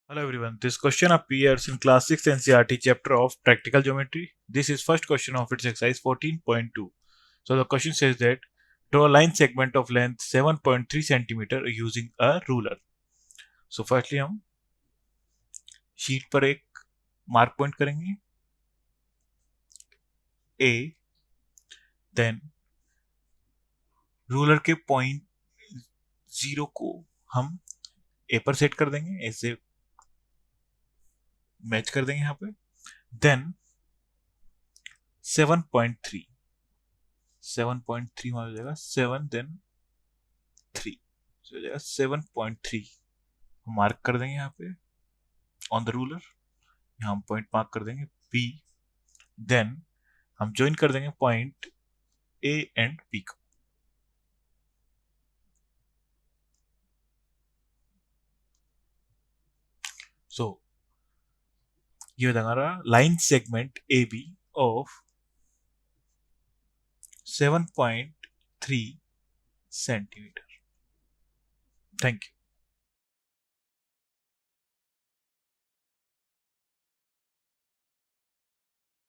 Hello everyone, this question appears in Class 6 NCERT chapter of Practical Geometry. This is first question of its exercise 14.2. So the question says that draw a line segment of length 7.3 cm using a ruler. So firstly हम sheet पर एक mark point करेंगे A, then ruler के point 0 को हम A पर set कर देंगे, ऐसे मैच कर देंगे यहाँ पे. देन 7.3 मान हो जाएगा 7 देन 3 हो जाएगा 7.3 मार्क कर देंगे यहाँ पे ऑन द रूलर. यहाँ हम पॉइंट मार्क कर देंगे P. देन हम ज्वाइन कर देंगे पॉइंट A एंड P को. सो ये होता है हमारा line segment AB of 7.3 centimetre. Thank you.